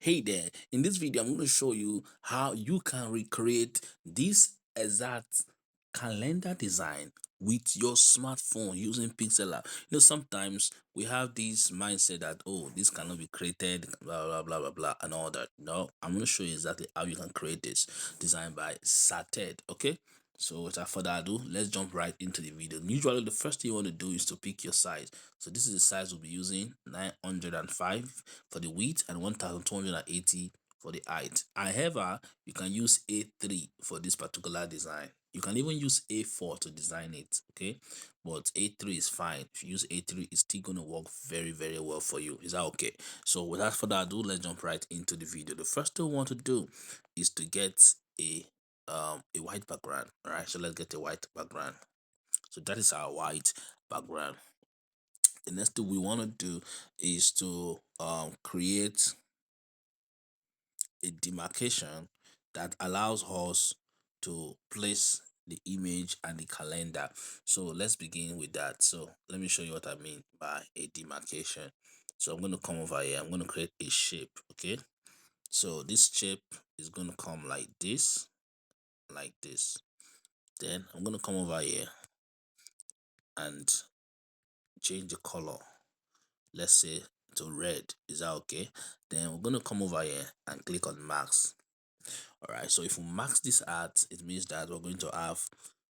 Hey there, in this video I'm going to show you how you can recreate this exact calendar design with your smartphone using PixelLab. Sometimes we have this mindset that, oh, this cannot be created, blah blah blah blah blah and all that. No, I'm going to show you exactly how you can create this design by Sated. Okay, so without further ado, let's jump right into the video. Usually the first thing you want to do is to pick your size. So this is the size we'll be using, 905 for the width and 1280 for the height. However, you can use A3 for this particular design. You can even use A4 to design it, okay? But A3 is fine. If you use A3, it's still going to work very, very well for you. Is that okay? So without further ado, let's jump right into the video. The first thing we want to do is to get a white background. All right, so let's get a white background. So that is our white background. The next thing we want to do is to create a demarcation that allows us to place the image and the calendar. So let's begin with that. So let me show you what I mean by a demarcation. So I'm going to come over here. I'm going to create a shape. Okay, so this shape is going to come like this, like this. Then I'm going to come over here and change the color, let's say to red. Is that okay? Then we're going to come over here and click on max. All right, so if we max this art, it means that we're going to have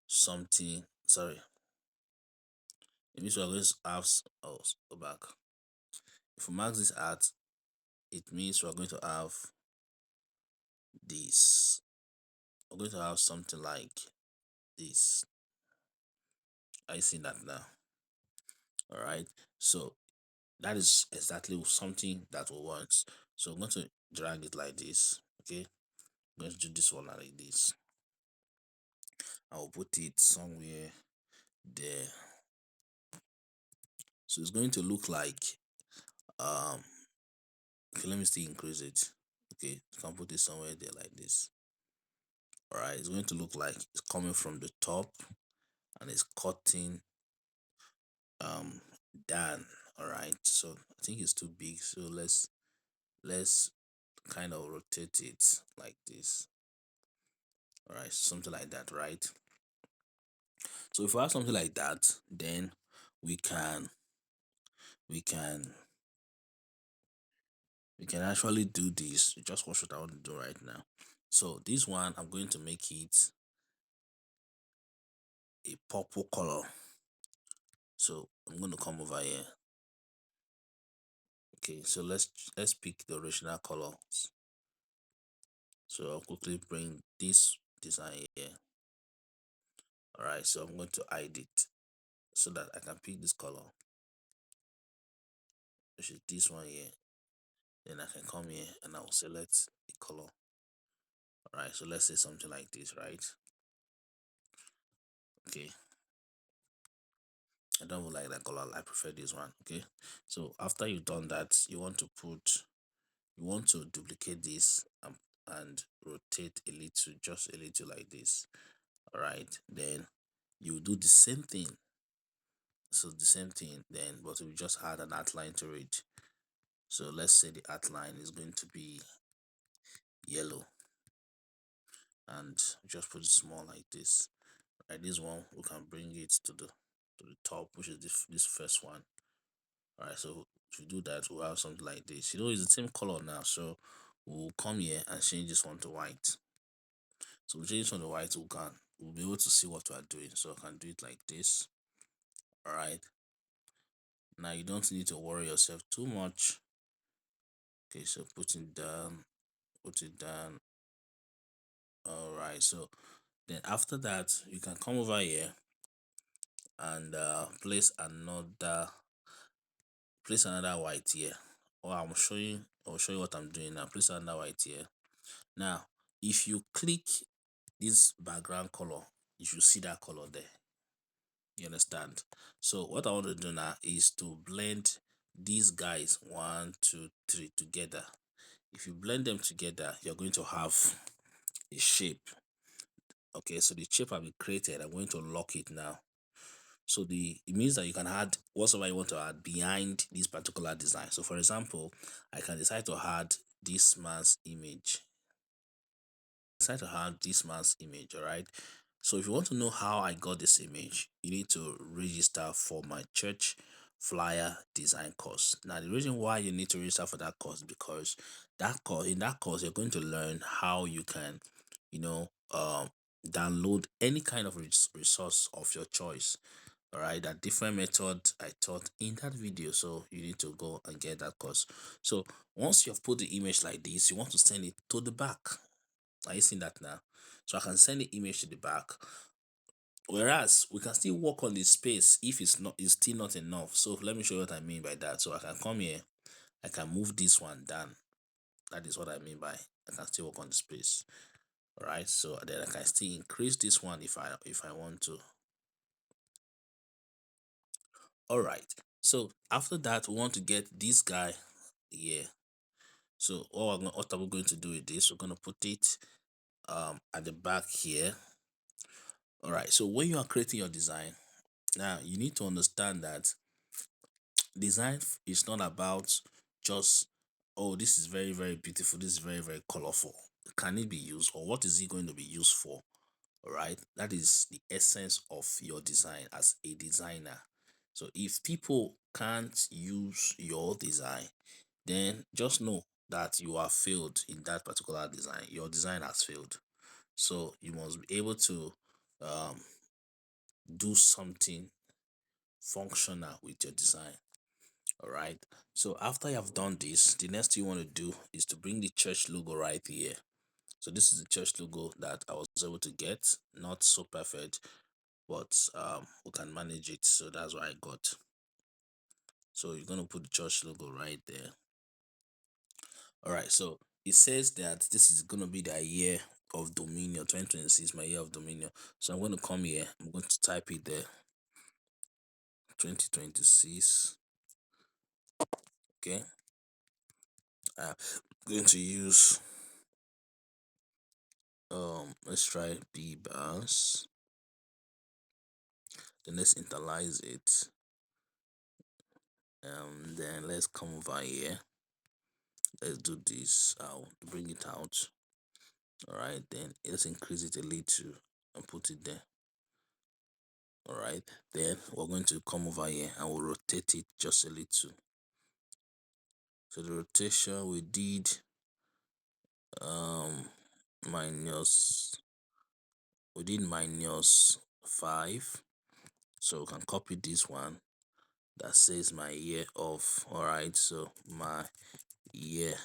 something. Sorry, it means we're going to have oh, go back. If we max this art, it means we're going to have this. We're going to have something like this. I see that now. All right, so that is exactly something that we want. So I'm going to drag it like this. Okay, I'm going to do this one like this. I'll put it somewhere there. So it's going to look like okay, let me still increase it. Okay, you can put it somewhere there like this. All right, it's going to look like it's coming from the top and it's cutting um down. All right, so I think it's too big, so let's kind of rotate it like this. All right, something like that, right? So if we have something like that, then we can we can we can actually do this. Just watch what I want to do right now. So this one, I'm going to make it a purple color. So I'm going to come over here. Okay, so let's pick the original colors. So I'll quickly bring this design here. All right, so I'm going to hide it so that I can pick this color, which is this one here. Then I can come here and I'll select the color. All right, so let's say something like this, right? Okay, I don't like that color. I prefer this one. Okay, so after you've done that, you want to duplicate this and rotate a little, just a little like this. All right, then you do the same thing. So the same thing then, but we just add an outline to it. So let's say the outline is going to be yellow and just put it small like this. Right, this one we can bring it to the top, which is this first one. All right, so if we do that, we'll have something like this. It's the same color now, so we'll come here and change this one to white. So we change this one to white, we'll be able to see what we are doing. So I can do it like this. All right, now you don't need to worry yourself too much. Okay, so put it down. All right, so then after that you can come over here and place another white here. Or I'll show you what I'm doing now. Place another white here. Now if you click this background color, you should see that color there. You understand? So what I want to do now is to blend these guys 1 2 3 together. If you blend them together, you're going to have a shape. Okay, so the shape have been created. I'm going to lock it now. So it means that you can add whatsoever you want to add behind this particular design. So for example, I can decide to add this man's image. Decide to have this man's image. All right. So if you want to know how I got this image, you need to register for my church flyer design course. Now the reason why you need to register for that course, because that course you're going to learn how you can, you know, download any kind of resource of your choice. All right, that different method I taught in that video, so you need to go and get that course. So once you have put the image like this, you want to send it to the back. Are you seeing that now? So I can send the image to the back, whereas we can still work on the space if it's still not enough. So let me show you what I mean by that. So I can come here, I can move this one down. That is what I mean by I can still work on the space. All right, so then I can still increase this one if I want to. All right, so after that we want to get this guy here. So what are we going to do with this? We're going to put it at the back here. All right, so when you are creating your design, now you need to understand that design is not about just, oh, this is very, very beautiful, this is very, very colorful. Can it be used, or what is it going to be used for? All right, that is the essence of your design as a designer. So if people can't use your design, then just know that you have failed in that particular design. Your design has failed. So you must be able to um, do something functional with your design. All right, so after you have done this, the next thing you want to do is to bring the church logo right here. So this is the church logo that I was able to get, not so perfect, but we can manage it. So that's what I got. So you're going to put the church logo right there. All right, so it says that this is going to be the year of dominion. 2026, my year of dominion. So I'm going to come here, I'm going to type it there, 2026. Okay, I'm going to use let's try B bars. Then let's internalize it. Then let's come over here. Let's do this out, bring it out. All right, then let's increase it a little and put it there. All right, then we're going to come over here and we'll rotate it just a little. So the rotation we did minus, we did -5. So we can copy this one that says my year of. All right, so my year.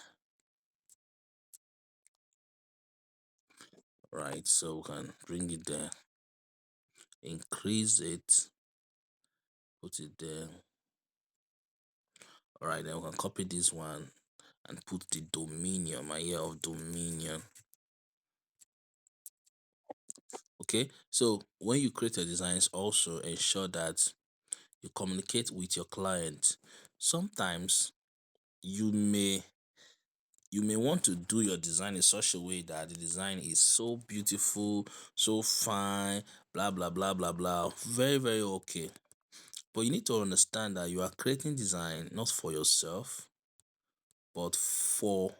Right, so we can bring it there, increase it, put it there. All right, then we can copy this one and put the dominion, my year of dominion. Okay, so when you create your designs, also ensure that you communicate with your client. Sometimes you may want to do your design in such a way that the design is so beautiful, so fine, blah blah blah blah blah, very, very okay. But you need to understand that you are creating design not for yourself, but for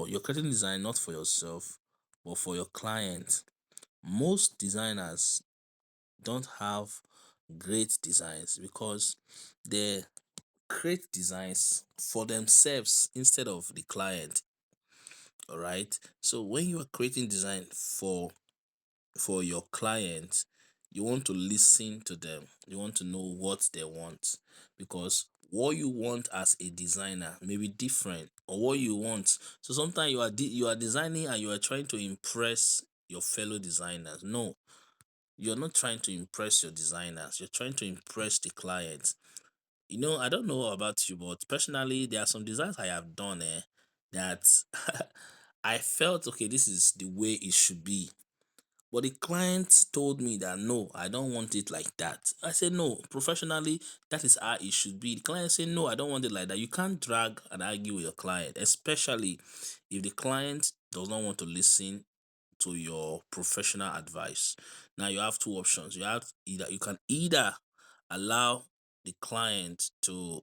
you're creating design not for yourself, but for your client. Most designers don't have great designs because they create designs for themselves instead of the client. All right. So when you are creating design for your client, you want to listen to them, you want to know what they want, because what you want as a designer may be different, or what you want. So sometimes you are designing and you are trying to impress your fellow designers. No, you're not trying to impress your designers, you're trying to impress the client. I don't know about you, but personally there are some designs I have done that I felt, okay, this is the way it should be. But the client told me that no, I don't want it like that. I said no, professionally, that is how it should be. The client said no, I don't want it like that. You can't drag and argue with your client, especially if the client does not want to listen to your professional advice. Now you have two options. You can either allow the client to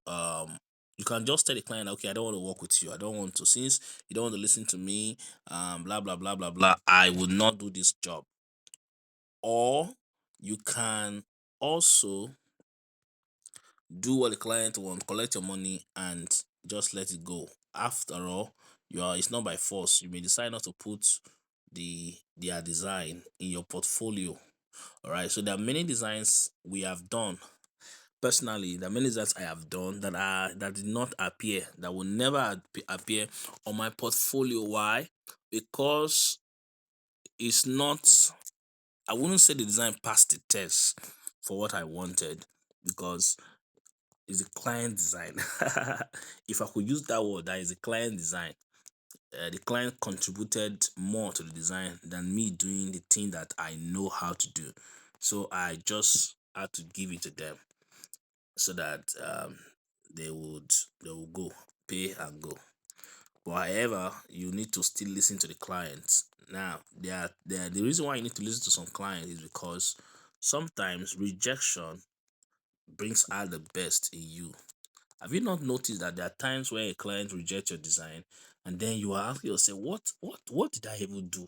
You can just tell the client, okay, I don't want to work with you. I don't want to, since you don't want to listen to me, blah blah blah blah blah. I will not do this job. Or you can also do what the client wants, collect your money, and just let it go. After all, it's not by force. You may decide not to put their design in your portfolio. All right. So there are many designs we have done. Personally, there are many designs I have done that did not appear, that will never appear on my portfolio. Why? Because it's not. I wouldn't say the design passed the test for what I wanted, because it's a client design. If I could use that word, that is a client design. The client contributed more to the design than me doing the thing that I know how to do. So I just had to give it to them, so that they would they will go pay and go. But however, you need to still listen to the clients. Now, the reason why you need to listen to some clients is because sometimes rejection brings out the best in you. Have you not noticed that there are times where a client rejects your design, and then you are asking yourself, what did I even do?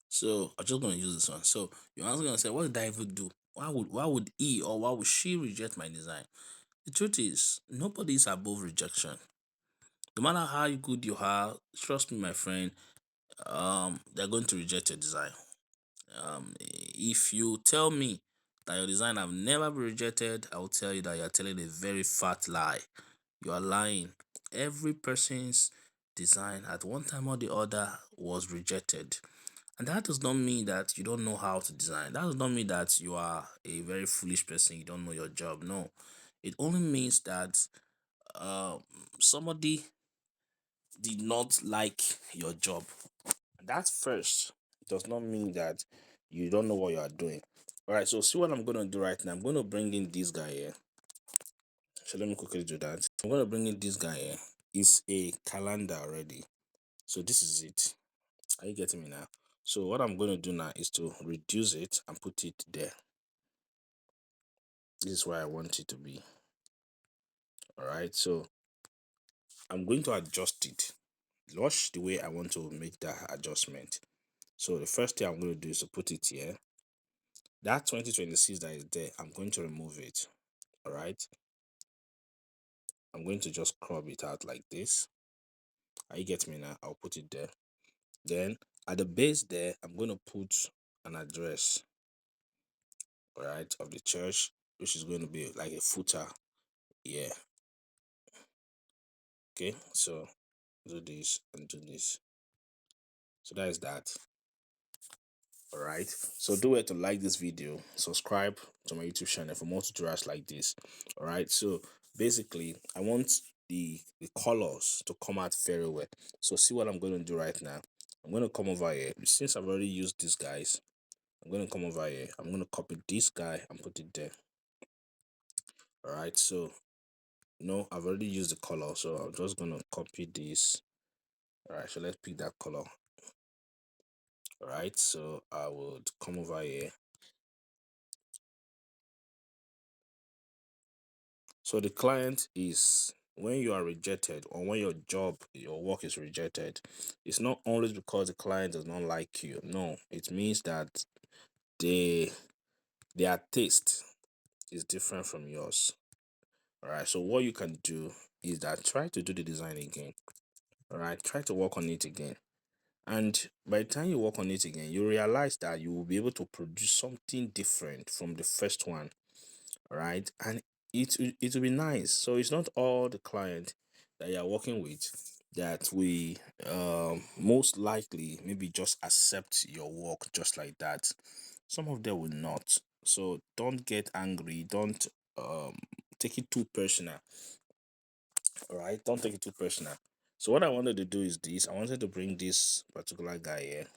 So I'm just gonna use this one. So you're asking yourself, what did I even do? Why would he or why would she reject my design? The truth is, nobody is above rejection. No matter how good you are, trust me, my friend, they're going to reject your design. If you tell me that your design have never been rejected, I will tell you that you're telling a very fat lie. You are lying. Every person's design at one time or the other was rejected. And that does not mean that you don't know how to design. That does not mean that you are a very foolish person, you don't know your job. No. It only means that uh, somebody did not like your job. That first does not mean that you don't know what you are doing. All right, so see what I'm going to do right now. I'm going to bring in this guy here. So let me quickly do that. I'm going to bring in this guy here. It's a calendar already. So this is it. Are you getting me now? So what I'm going to do now is to reduce it and put it there. This is where I want it to be. All right, so I'm going to adjust it. Watch the way I want to make that adjustment. So the first thing I'm going to do is to put it here. That 2026 that is there, I'm going to remove it. All right, I'm going to just crop it out like this. Are you get me now? I'll put it there. Then at the base there, I'm going to put an address, all right, of the church, which is going to be like a footer. Yeah. Okay, so do this and do this. So that is that. All right, so do it to like this video, subscribe to my YouTube channel for more tutorials like this. All right, so basically I want the colors to come out very well. So see what I'm going to do right now. I'm going to come over here. Since I've already used these guys, I'm going to come over here. I'm going to copy this guy and put it there. All right, so no, I've already used the color, so I'm just going to copy this. All right, so let's pick that color. All right, so I would come over here. So the client is, when you are rejected or when your work is rejected, it's not always because the client does not like you. No, it means that they their taste is different from yours. All right, so what you can do is that try to do the design again. All right, try to work on it again. And by the time you work on it again, you realize that you will be able to produce something different from the first one. Right, and it will be nice. So it's not all the client that you are working with that we most likely maybe just accept your work just like that. Some of them will not. So don't get angry, don't take it too personal. All right, don't take it too personal. So what I wanted to do is this. I wanted to bring this particular guy here.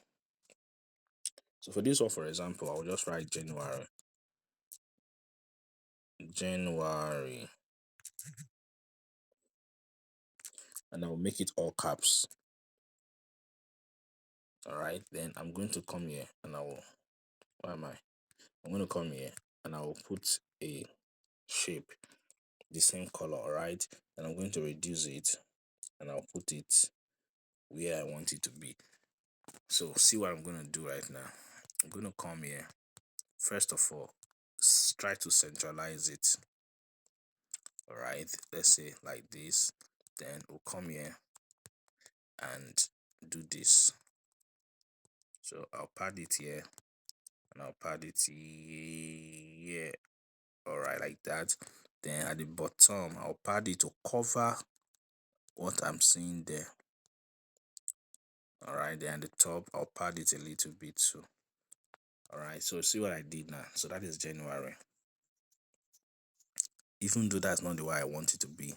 So for this one, for example, I'll just write January, and I'll make it all caps. All right, then I'm going to come here and I will, where am I? I'm going to come here and I will put a shape. the same color. All right, and I'm going to reduce it, and I'll put it where I want it to be. So see what I'm going to do right now. I'm going to come here. First of all, try to centralize it. All right, let's say like this. Then we'll come here and do this. So I'll pad it here, and I'll pad it here. All right, like that. Then at the bottom, I'll pad it to cover what I'm seeing there. All right, then at the top, I'll pad it a little bit too. All right, so see what I did now. So that is January, even though that's not the way I want it to be.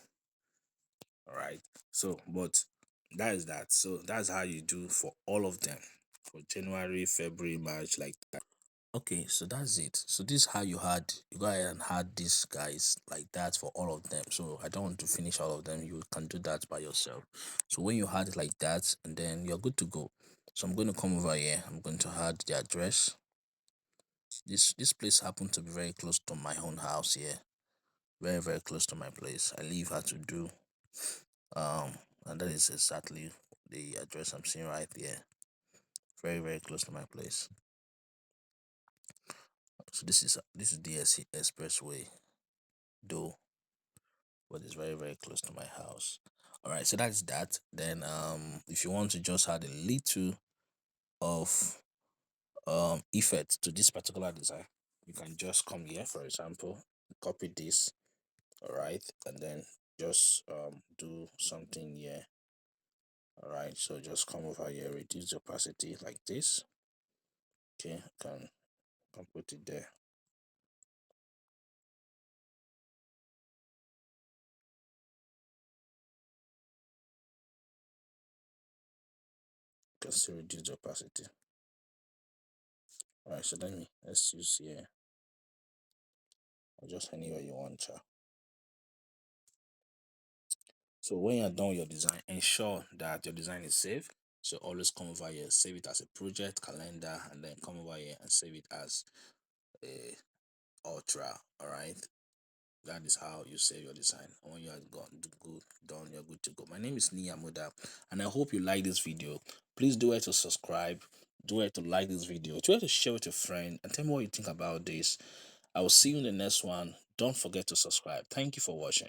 All right, so but that is that. So that's how you do for all of them, for January, February, March, like that. Okay, so that's it. So this is how you go ahead and add these guys like that for all of them. So I don't want to finish all of them. You can do that by yourself. So when you add it like that, and then you're good to go. So I'm going to come over here. I'm going to add the address. This place happened to be very close to my own house here. Very close to my place. I leave her to do. And that is exactly the address I'm seeing right here. Very close to my place. So this is DSC Expressway, though, but it's very close to my house. All right, so that's that. Then if you want to just add a little of effect to this particular design, you can just come here, for example, copy this. All right, and then just do something here. All right, so just come over here, reduce the opacity like this. Okay, can put it there. Can still reduce the opacity. All right, so let's use here, or just anywhere you want to. So when you're done with your design, ensure that your design is saved. So always come over here, save it as a project calendar, and then come over here and save it as a ultra. All right, that is how you save your design. And when you are done, you're good to go. My name is Niyi Amuda, and I hope you like this video. Please do it to subscribe, do it to like this video, do it to share with your friend, and tell me what you think about this. I will see you in the next one. Don't forget to subscribe. Thank you for watching.